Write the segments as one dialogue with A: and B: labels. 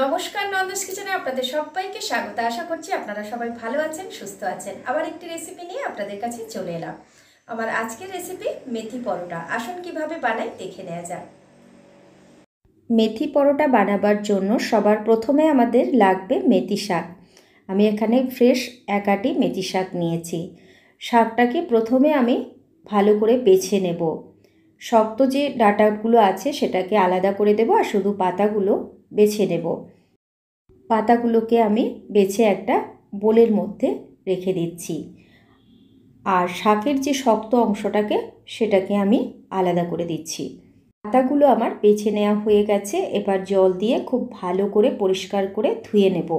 A: নমস্কার, নন্দস কিচেনে আপনাদের সবাইকে স্বাগত। আশা করছি আপনারা সবাই ভালো আছেন, সুস্থ আছেন। আবার একটি রেসিপি নিয়ে আপনাদের কাছে চলে এলাম। আমার আজকের রেসিপি মেথি পরোটা। আসুন কিভাবে বানাই দেখে নেওয়া যাক। মেথি পরোটা বানাবার জন্য সবার প্রথমে আমাদের লাগবে মেথি শাক। আমি এখানে ফ্রেশ 1 আঁটি মেথি শাক নিয়েছি। শাকটাকে প্রথমে আমি ভালো করে বেছে নেব। শক্ত যে ডাঁটাগুলো আছে সেটাকে আলাদা করে দেব, আর শুধু পাতাগুলো বেছে নেব। পাতাগুলোকে আমি বেছে একটা বোলের মধ্যে রেখে দিচ্ছি, আর শাকের যে শক্ত অংশটাকে সেটাকে আমি আলাদা করে দিচ্ছি। পাতাগুলো আমার বেছে নেওয়া হয়ে গেছে। এবার জল দিয়ে খুব ভালো করে পরিষ্কার করে ধুয়ে নেব।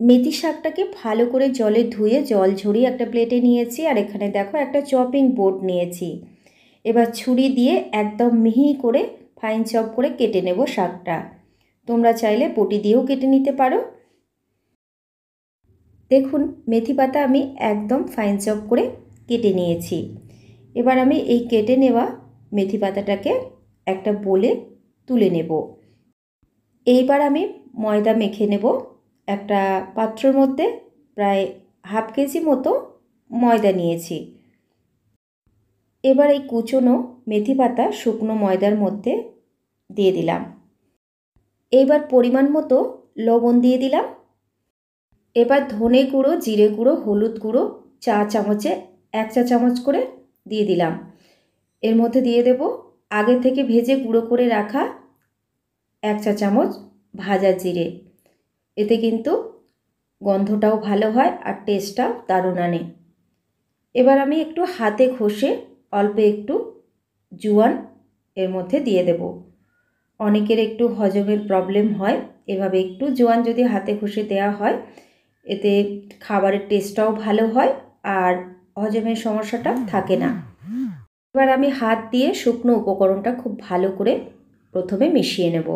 A: মেথি শাকটাকে ভালো করে জলে ধুয়ে জল ঝরিয়ে একটা প্লেটে নিয়েছি, আর এখানে দেখো একটা চপিং বোর্ড নিয়েছি। এবার ছুরি দিয়ে একদম মিহি করে ফাইন চপ করে কেটে নেব শাকটা। তোমরা চাইলে বটি দিয়েও কেটে নিতে পারো। দেখুন, মেথি পাতা আমি একদম ফাইন চপ করে কেটে নিয়েছি। এবার আমি এই কেটে নেওয়া মেথি পাতাটাকে একটা বোলে তুলে নেব। এইবার আমি ময়দা মেখে নেব। একটা পাত্রের মধ্যে প্রায় হাফ কেজি মতো ময়দা নিয়েছি। এবার এই কুচনো মেথি পাতা শুকনো ময়দার মধ্যে দিয়ে দিলাম। এইবার পরিমাণ মতো লবণ দিয়ে দিলাম। এবার ধনে গুঁড়ো, জিরে গুঁড়ো, হলুদ গুঁড়ো চা চামচে 1 চা চামচ করে দিয়ে দিলাম। এর মধ্যে দিয়ে দেব আগে থেকে ভেজে গুঁড়ো করে রাখা 1 চা চামচ ভাজা জিরে। এতে কিন্তু গন্ধটাও ভালো হয় আর টেস্টটাও দারুণ আনে। এবার আমি একটু হাতে ঘষে অল্প একটু জোয়ান এর মধ্যে দিয়ে দেব। অনেকের একটু হজমের প্রবলেম হয়, এভাবে একটু জোয়ান যদি হাতে ঘষে দেওয়া হয় এতে খাবারের টেস্টটাও ভালো হয় আর হজমের সমস্যাটা থাকে না। এবার আমি হাত দিয়ে শুকনো উপকরণটা খুব ভালো করে প্রথমে মিশিয়ে নেব।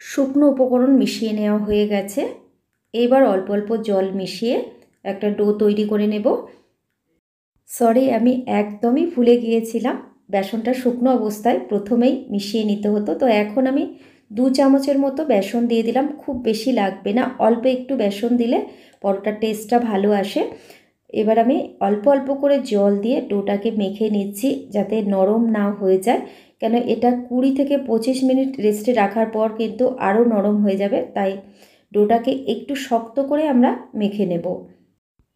A: শুকনো উপকরণ মিশিয়ে নেওয়া হয়ে গেছে। এবার অল্প অল্প জল মিশিয়ে একটা ডো তৈরি করে নেব। সরি, আমি একদমই ভুলে গিয়েছিলাম, বেসনটা শুকনো অবস্থায় প্রথমেই মিশিয়ে নিতে হতো। তো এখন আমি 2 চামচের মতো বেসন দিয়ে দিলাম। খুব বেশি লাগবে না, অল্প একটু বেসন দিলে পরোটার টেস্টটা ভালো আসে। এবার আমি অল্প অল্প করে জল দিয়ে ডোটাকে মেখে নিচ্ছি যাতে নরম না হয়ে যায়, কেন এটা 20 থেকে 25 মিনিট রেস্টে রাখার পর কিন্তু আরও নরম হয়ে যাবে। তাই ডোটাকে একটু শক্ত করে আমরা মেখে নেব।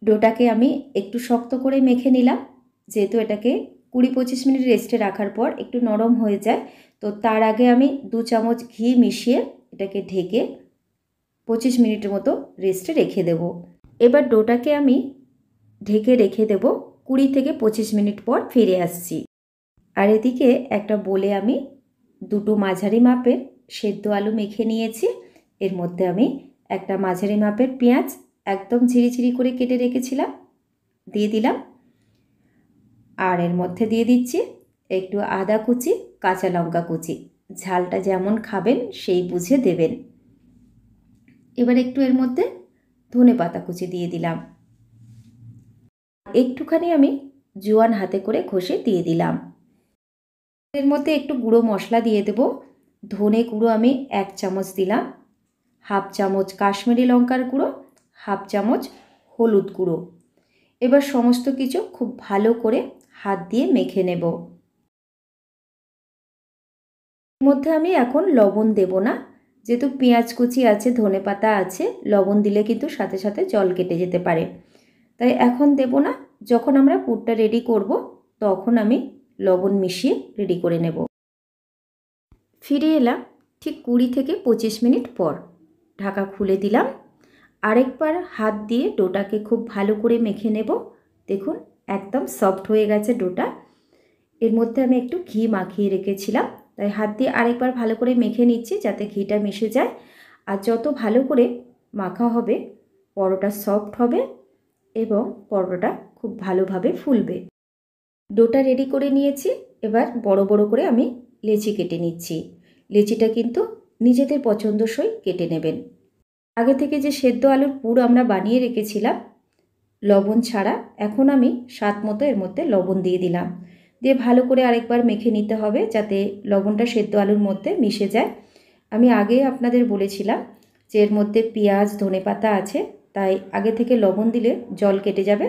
A: ডোটাকে আমি একটু শক্ত করে মেখে নিলাম, যেহেতু এটাকে 20-25 মিনিট রেস্টে রাখার পর একটু নরম হয়ে যায়। তো তার আগে আমি 2 চামচ ঘি মিশিয়ে এটাকে ঢেকে 25 মিনিটের মতো রেস্টে রেখে দেব। এবার ডোটাকে আমি ঢেকে রেখে দেব। 20 থেকে 25 মিনিট পর ফিরে আসছি। আর এদিকে একটা বোলে আমি 2টো মাঝারি মাপের সেদ্ধ আলু মেখে নিয়েছি। এর মধ্যে আমি একটা মাঝারি মাপের পেঁয়াজ একদম ঝিরিঝিরি করে কেটে রেখেছিলাম দিয়ে দিলাম। আর এর মধ্যে দিয়ে দিচ্ছি একটু আদা কুচি, কাঁচা লঙ্কা কুচি। ঝালটা যেমন খাবেন সেই বুঝে দেবেন। এবার একটু এর মধ্যে ধনে পাতা কুচি দিয়ে দিলাম। একটুখানি আমি জোয়ান হাতে করে ঘষে দিয়ে দিলাম। এর মধ্যে একটু গুঁড়ো মশলা দিয়ে দেব। ধনে গুঁড়ো আমি 1 চামচ দিলাম, হাফ চামচ কাশ্মীরি লঙ্কার গুঁড়ো, হাফ চামচ হলুদ গুঁড়ো। এবার সমস্ত কিছু খুব ভালো করে হাত দিয়ে মেখে নেব। এর মধ্যে আমি এখন লবণ দেব না, যেহেতু পেঁয়াজ কুচি আছে, ধনে পাতা আছে, লবণ দিলে কিন্তু সাথে সাথে জল কেটে যেতে পারে। তাই এখন দেব না, যখন আমরা পুরটা রেডি করব তখন আমি লবণ মিশিয়ে রেডি করে নেব। ফিরে এলাম ঠিক 20 থেকে 25 মিনিট পর। ঢাকা খুলে দিলাম। আরেকবার হাত দিয়ে ডোটাকে খুব ভালো করে মেখে নেব। দেখুন একদম সফট হয়ে গেছে ডোটা। এর মধ্যে আমি একটু ঘি মাখিয়ে রেখেছিলাম, তাই হাত দিয়ে আরেকবার ভালো করে মেখে নিচ্ছি যাতে ঘিটা মিশে যায়। আর যত ভালো করে মাখা হবে পরোটা সফট হবে এবং পরোটাটা খুব ভালোভাবে ফুলবে। ডোটা রেডি করে নিয়েছি। এবার বড় বড় করে আমি লেচি কেটে নিচ্ছি। লেচিটা কিন্তু নিজেদের পছন্দসই কেটে নেবেন। আগে থেকে যে সেদ্ধ আলুর পুর আমরা বানিয়ে রেখেছিলাম লবণ ছাড়া, এখন আমি স্বাদ মতো এর মধ্যে লবণ দিয়ে দিলাম। দিয়ে ভালো করে আরেকবার মেখে নিতে হবে যাতে লবণটা সেদ্ধ আলুর মধ্যে মিশে যায়। আমি আগে আপনাদের বলেছিলাম যে এর মধ্যে পেঁয়াজ ধনেপাতা আছে, তাই আগে থেকে লবণ দিলে জল কেটে যাবে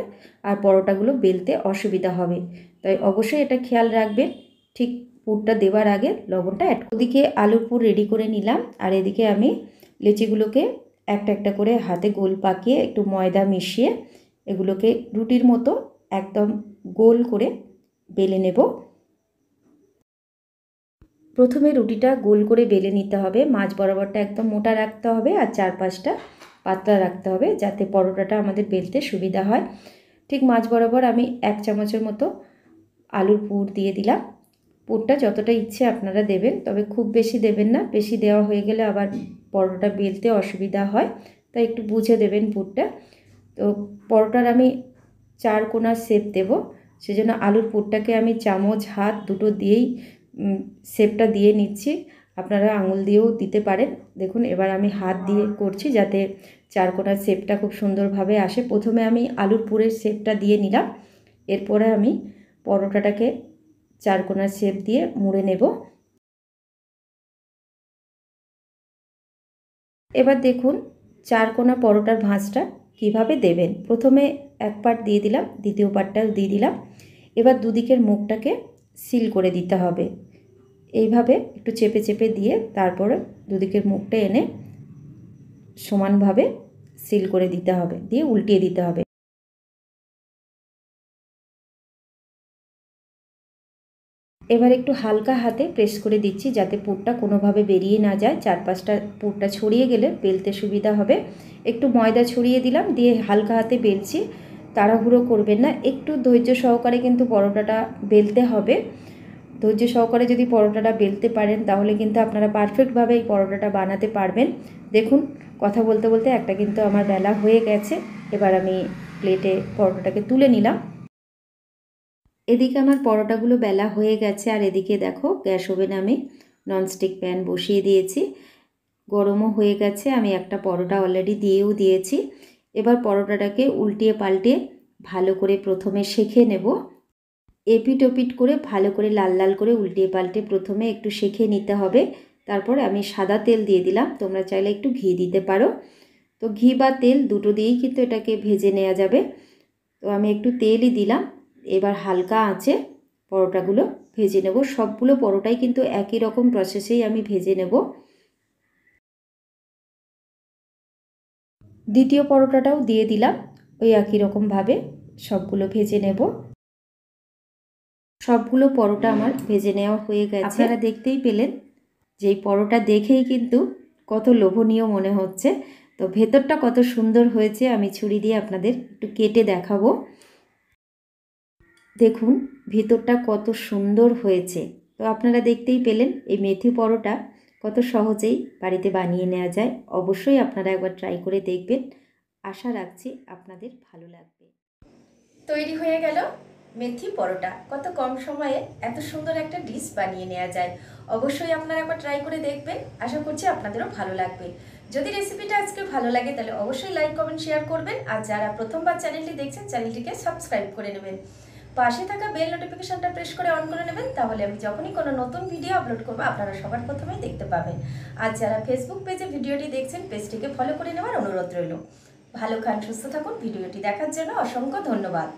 A: আর পরোটাগুলো বেলতে অসুবিধা হবে। তাই অবশ্যই এটা খেয়াল রাখবেন, ঠিক পুরটা দেওয়ার আগে লবণটা অ্যাড। ওদিকে আলুর পুর রেডি করে নিলাম, আর এদিকে আমি লেচিগুলোকে একটা একটা করে হাতে গোল পাকিয়ে একটু ময়দা মিশিয়ে এগুলোকে রুটির মতো একদম গোল করে বেলে নেব। প্রথমে রুটিটা গোল করে বেলে নিতে হবে, মাঝ বরাবরটা একদম মোটা রাখতে হবে আর চারপাশটা পাতলা রাখতে হবে, যাতে পরোটাটা আমাদের বেলতে সুবিধা হয়। ঠিক মাঝ বরাবর আমি 1 চামচের মতো আলুর পুর দিয়ে দিলাম। পুরটা যতটা ইচ্ছে আপনারা দেবেন, তবে খুব বেশি দেবেন না, বেশি দেওয়া হয়ে গেলে আবার পরোটা বেলতে অসুবিধা হয়, তাই একটু বুঝে দেবেন পুরটা। তো পরোটার আমি 4 কোণার শেপ দেব, সেজন্য আলুর পুরটাকে আমি চামচ হাত দুটো দিয়েই শেপটা দিয়ে নিচ্ছি। আপনারা আঙুল দিয়েও দিতে পারেন। দেখুন এবার আমি হাত দিয়ে করছি যাতে 4 কোণার শেপটা খুব সুন্দরভাবে আসে। প্রথমে আমি আলুর পুরের শেপটা দিয়ে নিলাম, এরপরে আমি পরোটাটাকে 4 কোণার শেপ দিয়ে মুড়ে নেব। এবার দেখুন 4 কোণা পরোটার ভাঁজটা কিভাবে দেবেন। প্রথমে এক পার্ট দিয়ে দিলাম, দ্বিতীয় পার্টটাও দিয়ে দিলাম। এবার দুদিকের মুখটাকে সিল করে দিতে হবে, এইভাবে একটু চেপে চেপে দিয়ে তারপরে দুদিকের মুখটা এনে সমানভাবে সিল করে দিতে হবে, দিয়ে উল্টিয়ে দিতে হবে। এবার একটু হালকা হাতে প্রেস করে দিচ্ছি যাতে পুরটা কোনোভাবে বেরিয়ে না যায়, চারপাশটা পুরটা ছড়িয়ে গেলে বেলতে সুবিধা হবে। একটু ময়দা ছড়িয়ে দিলাম, দিয়ে হালকা হাতে বেলছি। তাড়াহুড়ো করবেন না, একটু ধৈর্য সহকারে কিন্তু পরোটাটা বেলতে হবে। ধৈর্য সহকারে যদি পরোটাটা বেলতে পারেন তাহলে কিন্তু আপনারা পারফেক্টভাবে এই পরোটাটা বানাতে পারবেন। দেখুন কথা বলতে বলতে একটা কিন্তু আমার বেলা হয়ে গেছে। এবার আমি প্লেটে পরোটাটাকে তুলে নিলাম। এদিকে আমার পরোটাগুলো বেলা হয়ে গেছে, আর এদিকে দেখো গ্যাস ওভেনে আমি ননস্টিক প্যান বসিয়ে দিয়েছি, গরমও হয়ে গেছে। আমি একটা পরোটা অলরেডি দিয়েও দিয়েছি। এবার পরোটাটাকে উল্টিয়ে পাল্টে ভালো করে প্রথমে সেঁকে নেব। এপিট ওপিট করে ভালো করে লাল লাল করে উল্টিয়ে পাল্টে প্রথমে একটু সেঁকে নিতে হবে। তারপর আমি সাদা তেল দিয়ে দিলাম, তোমরা চাইলে একটু ঘি দিতে পারো। তো ঘি বা তেল দুটো দিয়েই কিন্তু এটাকে ভেজে নেওয়া যাবে। তো আমি একটু তেলই দিলাম। এবার হালকা আঁচে পরোটাগুলো ভেজে নেব। সবগুলো পরোটাই কিন্তু একই রকম প্রসেসেই আমি ভেজে নেব। দ্বিতীয় পরোটাটাও দিয়ে দিলাম, ওই একই রকমভাবে সবগুলো ভেজে নেব। সবগুলো পরোটা আমার ভেজে নেওয়া হয়ে গেছে। আপনারা দেখতেই পেলেন যে এই পরোটা দেখেই কিন্তু কত লোভনীয় মনে হচ্ছে। তো ভেতরটা কত সুন্দর হয়েছে আমি ছুরি দিয়ে আপনাদের একটু কেটে দেখাবো। দেখুন ভেতরটা কত সুন্দর হয়েছে। তো আপনারা দেখতেই পেলেন এই মেথি পরোটা কত সহজেই বাড়িতে বানিয়ে নেওয়া যায়। অবশ্যই আপনারা একবার ট্রাই করে দেখবেন, আশা রাখছি আপনাদের ভালো লাগবে। তৈরি হয়ে গেল মেথি পরোটা। কত কম সময়ে এত সুন্দর একটা ডিশ বানিয়ে নেওয়া যায়। অবশ্যই আপনারা একবার ট্রাই করে দেখবেন, আশা করছি আপনাদেরও ভালো লাগবে। যদি রেসিপিটা আজকে ভালো লাগে তাহলে অবশ্যই লাইক কমেন্ট শেয়ার করবেন, আর যারা প্রথমবার চ্যানেলটি দেখছেন চ্যানেলটিকে সাবস্ক্রাইব করে নেবেন। পাশে থাকা বেল নোটিফিকেশনটা প্রেস করে অন করে নেবেন, তাহলে আমি যখনই কোনো নতুন ভিডিও আপলোড করবো আপনারা সবার প্রথমেই দেখতে পাবেন। আর যারা ফেসবুক পেজে ভিডিওটি দেখছেন পেজটিকে ফলো করে নেওয়ার অনুরোধ রইল। ভালো খান, সুস্থ থাকুন। ভিডিওটি দেখার জন্য অসংখ্য ধন্যবাদ।